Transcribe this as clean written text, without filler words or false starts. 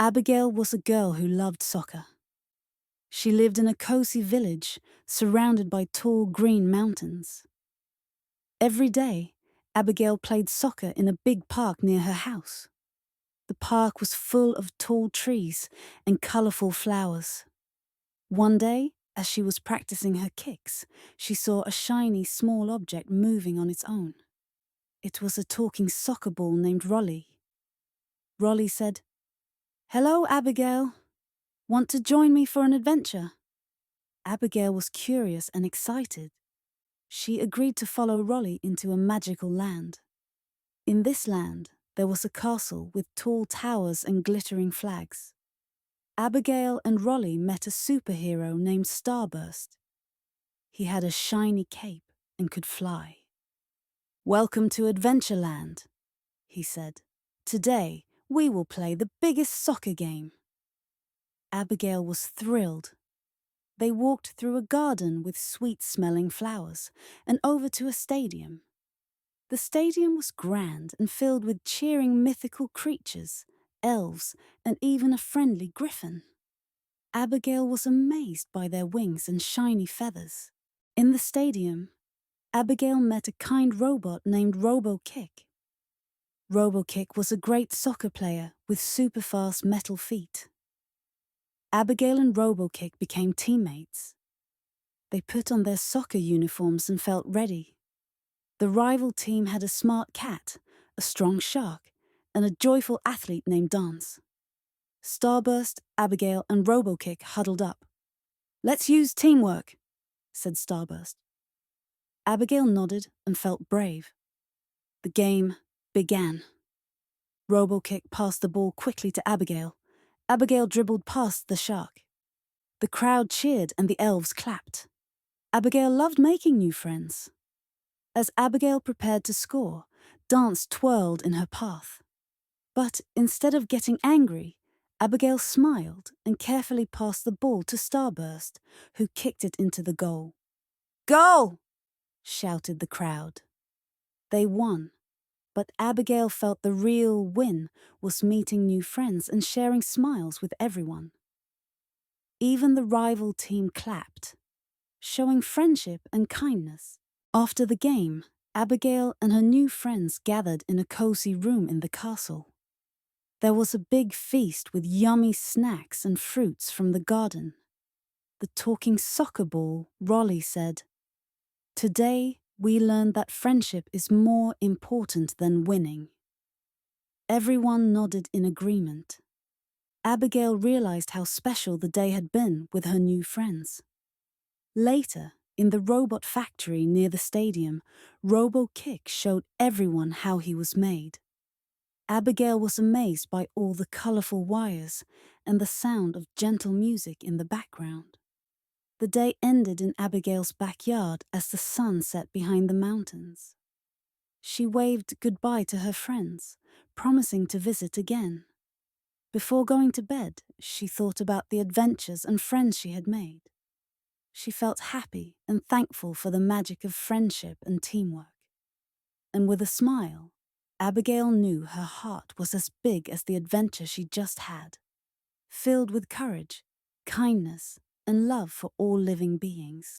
Abigail was a girl who loved soccer. She lived in a cozy village surrounded by tall green mountains. Every day, Abigail played soccer in a big park near her house. The park was full of tall trees and colorful flowers. One day, as she was practicing her kicks, she saw a shiny small object moving on its own. It was a talking soccer ball named Rollie. Rollie said, "Hello, Abigail. Want to join me for an adventure?" Abigail was curious and excited. She agreed to follow Rollie into a magical land. In this land, there was a castle with tall towers and glittering flags. Abigail and Rollie met a superhero named Starburst. He had a shiny cape and could fly. "Welcome to Adventureland," he said. "Today, we will play the biggest soccer game." Abigail was thrilled. They walked through a garden with sweet-smelling flowers and over to a stadium. The stadium was grand and filled with cheering mythical creatures, elves, and even a friendly gryphon. Abigail was amazed by their wings and shiny feathers. In the stadium, Abigail met a kind robot named Robo-Kick. Robo-Kick was a great soccer player with super-fast metal feet. Abigail and Robo-Kick became teammates. They put on their soccer uniforms and felt ready. The rival team had a smart cat, a strong shark, and a joyful athlete named Dance. Starburst, Abigail, and Robo-Kick huddled up. "Let's use teamwork," said Starburst. Abigail nodded and felt brave. The game began. Robo-Kick passed the ball quickly to Abigail. Abigail dribbled past the shark. The crowd cheered and the elves clapped. Abigail loved making new friends. As Abigail prepared to score, Dance twirled in her path. But instead of getting angry, Abigail smiled and carefully passed the ball to Starburst, who kicked it into the goal. "Goal!" shouted the crowd. They won, but Abigail felt the real win was meeting new friends and sharing smiles with everyone. Even the rival team clapped, showing friendship and kindness. After the game, Abigail and her new friends gathered in a cozy room in the castle. There was a big feast with yummy snacks and fruits from the garden. The talking soccer ball, Rollie, said, "Today we learned that friendship is more important than winning." Everyone nodded in agreement. Abigail realized how special the day had been with her new friends. Later, in the robot factory near the stadium, Robo-Kick showed everyone how he was made. Abigail was amazed by all the colorful wires and the sound of gentle music in the background. The day ended in Abigail's backyard as the sun set behind the mountains. She waved goodbye to her friends, promising to visit again. Before going to bed, she thought about the adventures and friends she had made. She felt happy and thankful for the magic of friendship and teamwork. And with a smile, Abigail knew her heart was as big as the adventure she just had, filled with courage, kindness, and love for all living beings.